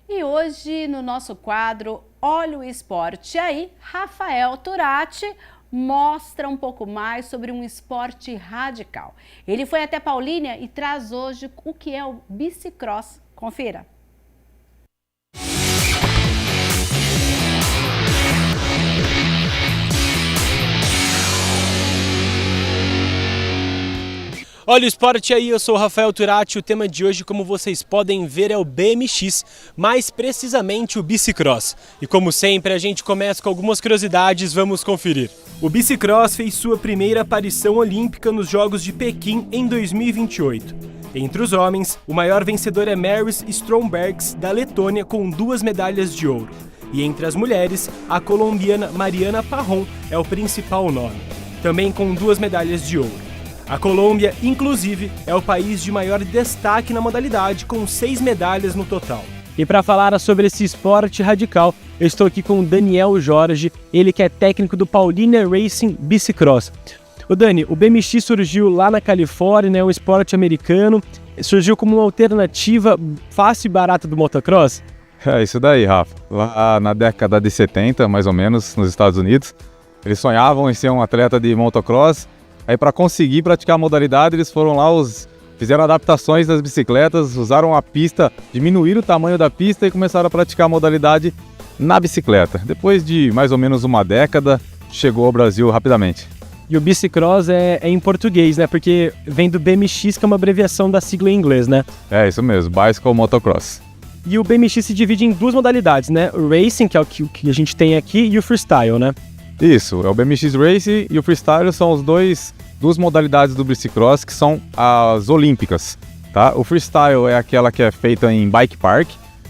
E hoje, no nosso quadro Olha o Esporte Aí, Rafael Turati mostra um pouco mais sobre um esporte radical. Ele foi até Paulínia e traz hoje o que é o bicicross. Confira. Olha o esporte aí, eu sou o Rafael Turati. O tema de hoje, como vocês podem ver, é o BMX, mais precisamente o bicicross. E como sempre, a gente começa com algumas curiosidades, vamos conferir. O bicicross fez sua primeira aparição olímpica nos Jogos de Pequim em 2028. Entre os homens, o maior vencedor é Maris Strombergs, da Letônia, com 2 medalhas de ouro. E entre as mulheres, a colombiana Mariana Parron é o principal nome, também com 2 medalhas de ouro. A Colômbia, inclusive, é o país de maior destaque na modalidade, com 6 medalhas no total. E para falar sobre esse esporte radical, eu estou aqui com o Daniel Jorge, ele que é técnico do Paulínia Racing Bicicross. O Dani, o BMX surgiu lá na Califórnia, né, um esporte americano, surgiu como uma alternativa fácil e barata do motocross? É isso daí, Rafa. Lá na década de 70, mais ou menos, nos Estados Unidos, eles sonhavam em ser um atleta de motocross. Aí, para conseguir praticar a modalidade, eles foram lá, fizeram adaptações das bicicletas, usaram a pista, diminuíram o tamanho da pista e começaram a praticar a modalidade na bicicleta. Depois de mais ou menos uma década, chegou ao Brasil rapidamente. E o bicicross é em português, né? Porque vem do BMX, que é uma abreviação da sigla em inglês, né? É isso mesmo, Bicycle Motocross. E o BMX se divide em 2 modalidades, né? O Racing, que é o que a gente tem aqui, e o Freestyle, né? Isso, é o BMX Race e o Freestyle são os duas modalidades do bicicross que são as olímpicas, tá? O Freestyle é aquela que é feita em bike park,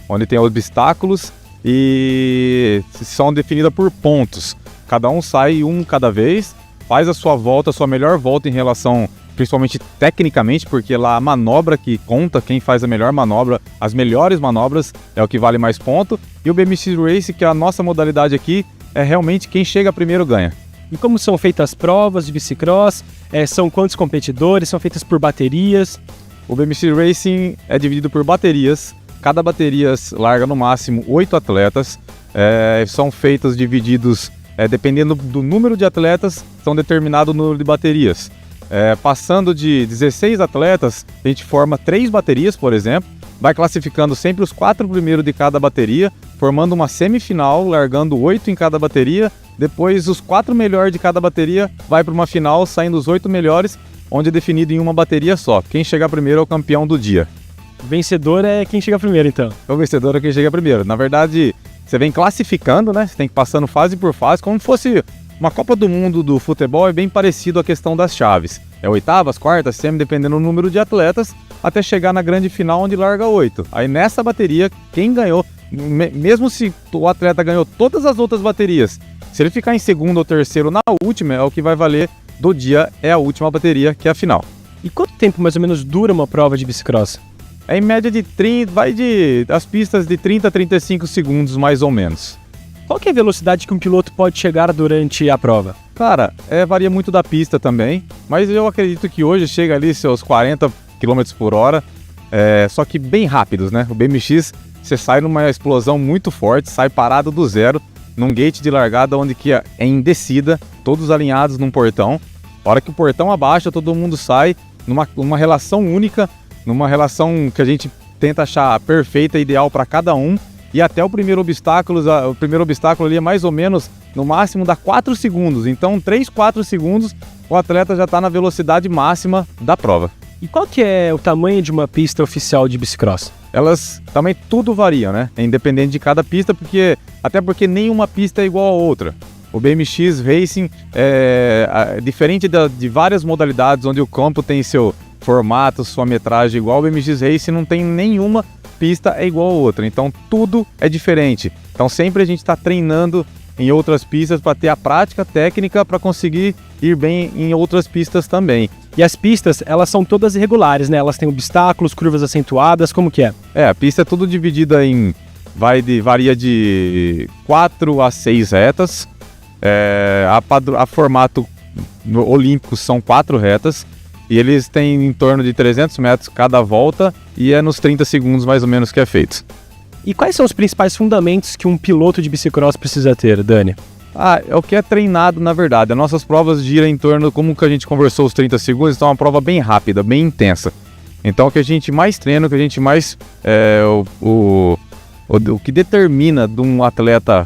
onde tem obstáculos e são definidas por pontos. Cada um sai um cada vez, faz a sua volta, a sua melhor volta em relação principalmente tecnicamente, porque lá a manobra que conta, quem faz a melhor manobra, as melhores manobras é o que vale mais ponto. E o BMX Race, que é a nossa modalidade aqui, é realmente quem chega primeiro ganha. E como são feitas as provas de bicicross? São quantos competidores? São feitas por baterias? O BMX Racing é dividido por baterias. Cada bateria larga no máximo 8 atletas. São feitos divididos, dependendo do número de atletas, são determinado o número de baterias. Passando de 16 atletas, a gente forma 3 baterias, por exemplo. Vai classificando sempre os 4 primeiros de cada bateria, formando uma semifinal, largando 8 em cada bateria. Depois, os 4 melhores de cada bateria vai para uma final, saindo os 8 melhores, onde é definido em uma bateria só. Quem chegar primeiro é o campeão do dia. O vencedor é quem chega primeiro, então? O vencedor é quem chega primeiro. Na verdade, você vem classificando, né? Você tem que ir passando fase por fase, como se fosse uma Copa do Mundo do futebol. É bem parecido à questão das chaves. Oitavas, quartas, semi, dependendo do número de atletas, até chegar na grande final, onde larga 8. Aí nessa bateria, quem ganhou, mesmo se o atleta ganhou todas as outras baterias, se ele ficar em segundo ou terceiro na última, é o que vai valer do dia, é a última bateria, que é a final. E quanto tempo mais ou menos dura uma prova de bicicross? Em média de 30, as pistas de 30 a 35 segundos, mais ou menos. Qual que é a velocidade que um piloto pode chegar durante a prova? Cara, varia muito da pista também, mas eu acredito que hoje chega ali seus 40 km por hora, só que bem rápidos, né? O BMX, você sai numa explosão muito forte, sai parado do zero, num gate de largada onde que é em descida, todos alinhados num portão. A hora que o portão abaixa, todo mundo sai numa relação única, numa relação que a gente tenta achar perfeita, ideal para cada um. E até o primeiro obstáculo ali é mais ou menos, no máximo, dá 4 segundos. Então, 3, 4 segundos, o atleta já está na velocidade máxima da prova. E qual que é o tamanho de uma pista oficial de bicicross? Elas também tudo varia, né? É independente de cada pista, até porque nenhuma pista é igual a outra. O BMX Racing é diferente de várias modalidades onde o campo tem seu formato, sua metragem igual. O BMX Racing não tem nenhuma pista é igual a outra, então tudo é diferente. Então sempre a gente está treinando em outras pistas para ter a prática técnica para conseguir ir bem em outras pistas também. E as pistas, elas são todas irregulares, né? Elas têm obstáculos, curvas acentuadas, como que é? A pista é tudo dividida varia de 4 a 6 retas. A formato olímpico são 4 retas. E eles têm em torno de 300 metros cada volta e é nos 30 segundos mais ou menos que é feito. E quais são os principais fundamentos que um piloto de bicicross precisa ter, Dani? É o que é treinado, na verdade. As nossas provas giram em torno, como que a gente conversou, os 30 segundos, então é uma prova bem rápida, bem intensa. Então o que a gente mais treina, o que a gente mais... o que determina de um atleta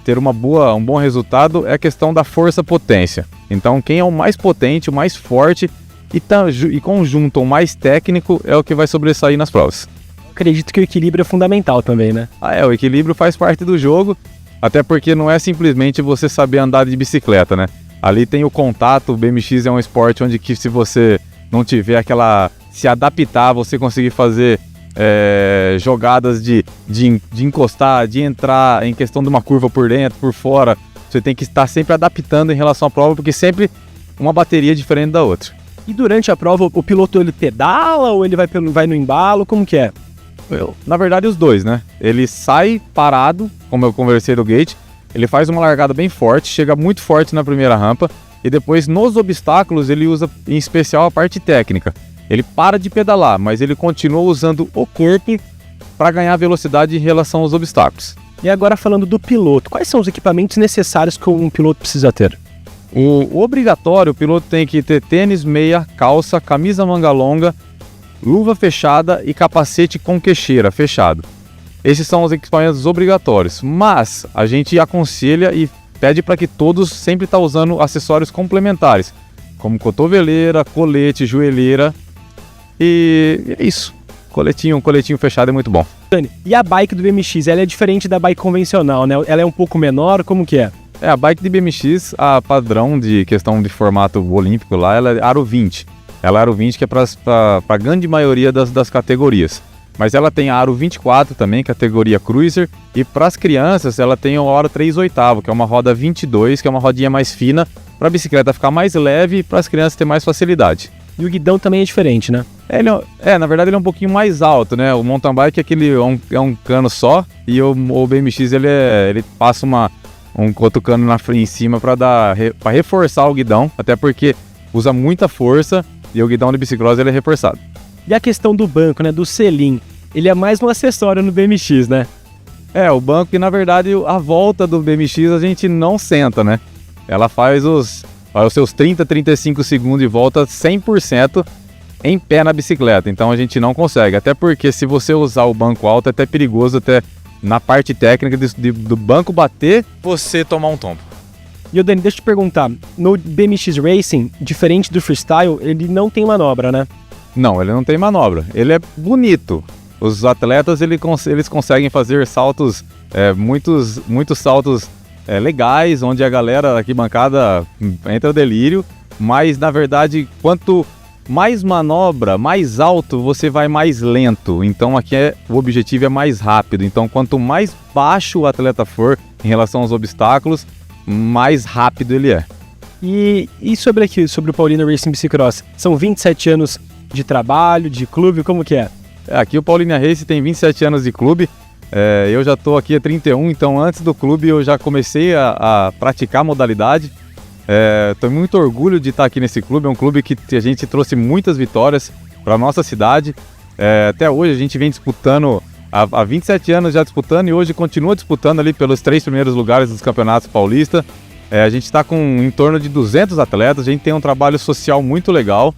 ter um bom resultado é a questão da força-potência. Então quem é o mais potente, o mais forte e conjunto o mais técnico é o que vai sobressair nas provas. Acredito que o equilíbrio é fundamental também, né? O equilíbrio faz parte do jogo, até porque não é simplesmente você saber andar de bicicleta, né? Ali tem o contato, o BMX é um esporte onde que se você não tiver se adaptar, você conseguir fazer jogadas de encostar, de entrar em questão de uma curva por dentro, por fora, você tem que estar sempre adaptando em relação à prova, porque sempre uma bateria é diferente da outra. E durante a prova, o piloto ele pedala ou ele vai no embalo? Como que é? Na verdade, os dois, né? Ele sai parado, como eu conversei do gate, ele faz uma largada bem forte, chega muito forte na primeira rampa e depois nos obstáculos ele usa em especial a parte técnica. Ele para de pedalar, mas ele continua usando o corpo para ganhar velocidade em relação aos obstáculos. E agora falando do piloto, quais são os equipamentos necessários que um piloto precisa ter? O obrigatório, o piloto tem que ter tênis, meia, calça, camisa manga longa, luva fechada e capacete com queixeira fechado. Esses são os equipamentos obrigatórios, mas a gente aconselha e pede para que todos sempre estão usando acessórios complementares, como cotoveleira, colete, joelheira e é isso. Um coletinho fechado é muito bom. Dani, e a bike do BMX, ela é diferente da bike convencional, né? Ela é um pouco menor, como que é? A bike de BMX, a padrão de questão de formato olímpico lá, ela é aro 20. Ela é aro 20 que é para a grande maioria das categorias. Mas ela tem a aro 24 também, categoria cruiser. E para as crianças, ela tem o aro 3/8, que é uma roda 22, que é uma rodinha mais fina, para a bicicleta ficar mais leve e para as crianças ter mais facilidade. E o guidão também é diferente, né? Na verdade ele é um pouquinho mais alto, né? O mountain bike é um cano só e o BMX ele passa um outro cano em cima para reforçar o guidão, até porque usa muita força e o guidão de bicicross ele é reforçado. E a questão do banco, né, do selim, ele é mais um acessório no BMX, né? O banco que na verdade a volta do BMX a gente não senta, né? Ela faz os seus 30, 35 segundos de volta 100% em pé na bicicleta, então a gente não consegue, até porque se você usar o banco alto é até perigoso, até na parte técnica do banco bater, você tomar um tombo. E Dani, deixa eu te perguntar, no BMX Racing, diferente do freestyle, ele não tem manobra, né? Não, ele não tem manobra, ele é bonito. Os atletas eles conseguem fazer saltos, muitos saltos legais, onde a galera aqui bancada entra delírio, mas na verdade quanto mais manobra, mais alto, você vai mais lento. Então aqui o objetivo é mais rápido. Então quanto mais baixo o atleta for em relação aos obstáculos, mais rápido ele é. E sobre o Paulínia Racing Bicicross, são 27 anos de trabalho, de clube, como que é? Aqui o Paulínia Racing tem 27 anos de clube, eu já estou aqui há 31, então antes do clube eu já comecei a praticar a modalidade. Tenho muito orgulho de estar aqui nesse clube, é um clube que a gente trouxe muitas vitórias para a nossa cidade. Até hoje a gente vem disputando, há 27 anos já disputando e hoje continua disputando ali pelos 3 primeiros lugares dos campeonatos paulistas. A gente está com em torno de 200 atletas, a gente tem um trabalho social muito legal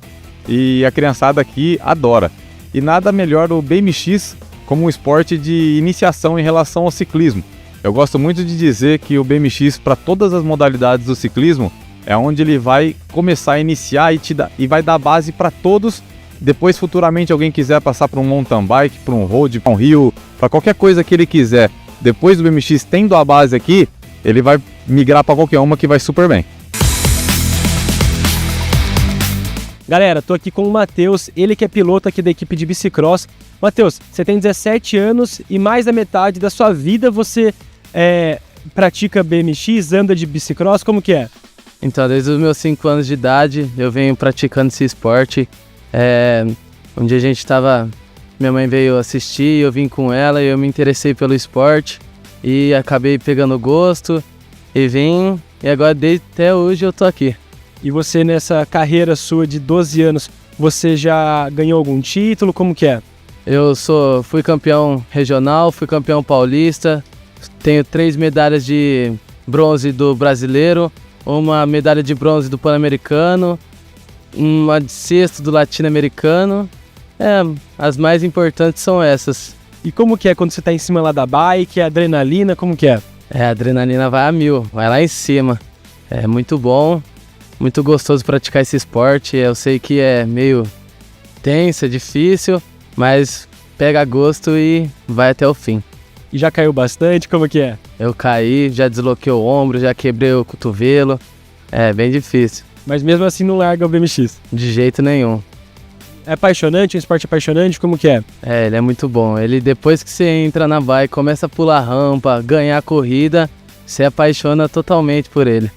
e a criançada aqui adora. E nada melhor o BMX como um esporte de iniciação em relação ao ciclismo. Eu gosto muito de dizer que o BMX, para todas as modalidades do ciclismo, é onde ele vai começar a iniciar e vai dar base para todos. Depois, futuramente, alguém quiser passar para um mountain bike, para um road, para um rio, para qualquer coisa que ele quiser, depois do BMX tendo a base aqui, ele vai migrar para qualquer uma que vai super bem. Galera, tô aqui com o Matheus, ele que é piloto aqui da equipe de bicicross. Matheus, você tem 17 anos e mais da metade da sua vida você pratica BMX, anda de bicicross, como que é? Então, desde os meus 5 anos de idade, eu venho praticando esse esporte. Um dia minha mãe veio assistir, eu vim com ela e eu me interessei pelo esporte e acabei pegando gosto e vim, e agora até hoje eu tô aqui. E você, nessa carreira sua de 12 anos, você já ganhou algum título? Como que é? Eu fui campeão regional, fui campeão paulista, tenho 3 medalhas de bronze do brasileiro, uma medalha de bronze do pan-americano, uma de sexto do latino-americano. As mais importantes são essas. E como que é quando você tá em cima lá da bike, a adrenalina, como que é? A adrenalina vai a 1000, vai lá em cima. É muito bom. Muito gostoso praticar esse esporte, eu sei que é meio tenso, é difícil, mas pega gosto e vai até o fim. E já caiu bastante, como que é? Eu caí, já desloquei o ombro, já quebrei o cotovelo, é bem difícil. Mas mesmo assim não larga o BMX? De jeito nenhum. É apaixonante, um esporte apaixonante, como que é? Ele é muito bom, depois que você entra na bike, começa a pular rampa, ganhar corrida, você apaixona totalmente por ele.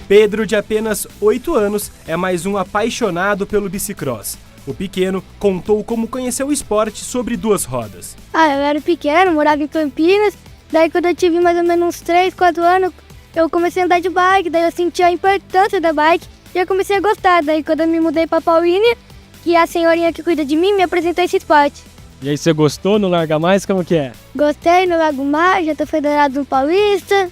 Pedro, de apenas 8 anos, é mais um apaixonado pelo bicicross. O pequeno contou como conheceu o esporte sobre 2 rodas. Eu era pequeno, morava em Campinas, daí quando eu tive mais ou menos uns 3, 4 anos, eu comecei a andar de bike, daí eu senti a importância da bike e eu comecei a gostar. Daí quando eu me mudei para Paulínia, que a senhorinha que cuida de mim me apresentou esse esporte. E aí você gostou, não larga mais, como que é? Gostei, não largo mais, já tô federado no Paulista.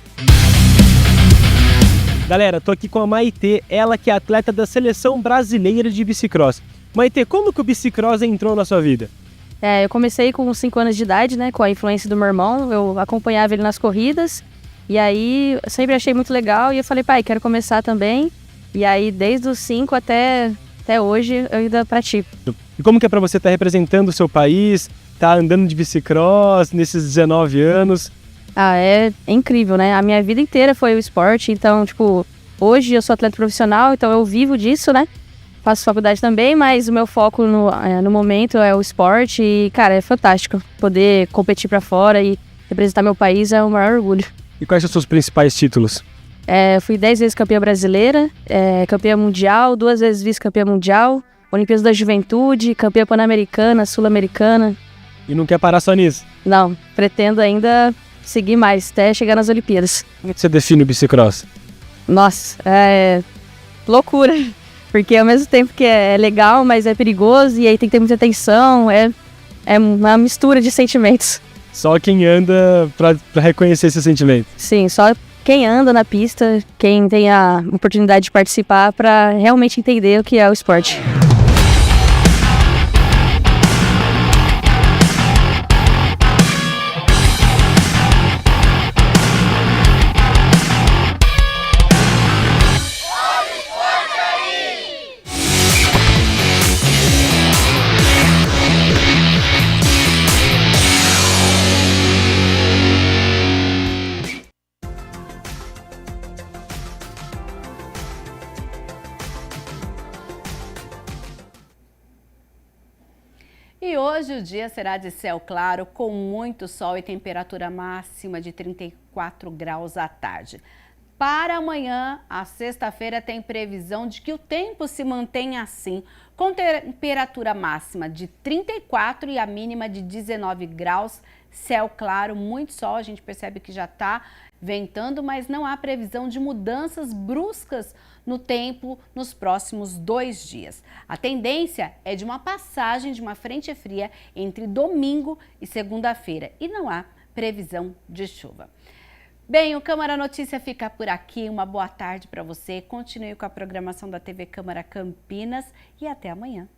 Galera, tô aqui com a Maitê, ela que é atleta da Seleção Brasileira de Bicicross. Maitê, como que o bicicross entrou na sua vida? Eu comecei com 5 anos de idade, né, com a influência do meu irmão, eu acompanhava ele nas corridas, e aí eu sempre achei muito legal, e eu falei, pai, quero começar também, e aí desde os 5 até hoje eu ainda pratico. E como que é pra você estar representando o seu país, tá andando de bicicross nesses 19 anos? É incrível, né? A minha vida inteira foi o esporte, então, hoje eu sou atleta profissional, então eu vivo disso, né? Faço faculdade também, mas o meu foco no momento é o esporte e, cara, é fantástico. Poder competir pra fora e representar meu país é o maior orgulho. E quais são os seus principais títulos? Fui 10 vezes campeã brasileira, campeã mundial, 2 vezes vice-campeã mundial, Olimpíadas da Juventude, campeã pan-americana, sul-americana. E não quer parar só nisso? Não, pretendo ainda seguir mais, até chegar nas Olimpíadas. Como você define o bicicross? Nossa, é loucura, porque ao mesmo tempo que é legal, mas é perigoso e aí tem que ter muita atenção, é uma mistura de sentimentos. Só quem anda pra reconhecer esse sentimento? Sim, só quem anda na pista, quem tem a oportunidade de participar para realmente entender o que é o esporte. E hoje o dia será de céu claro, com muito sol e temperatura máxima de 34 graus à tarde. Para amanhã, a sexta-feira, tem previsão de que o tempo se mantenha assim, com temperatura máxima de 34 e a mínima de 19 graus, céu claro, muito sol, a gente percebe que já está ventando, mas não há previsão de mudanças bruscas no tempo nos próximos 2 dias. A tendência é de uma passagem de uma frente fria entre domingo e segunda-feira e não há previsão de chuva. Bem, o Câmara Notícia fica por aqui. Uma boa tarde para você. Continue com a programação da TV Câmara Campinas e até amanhã.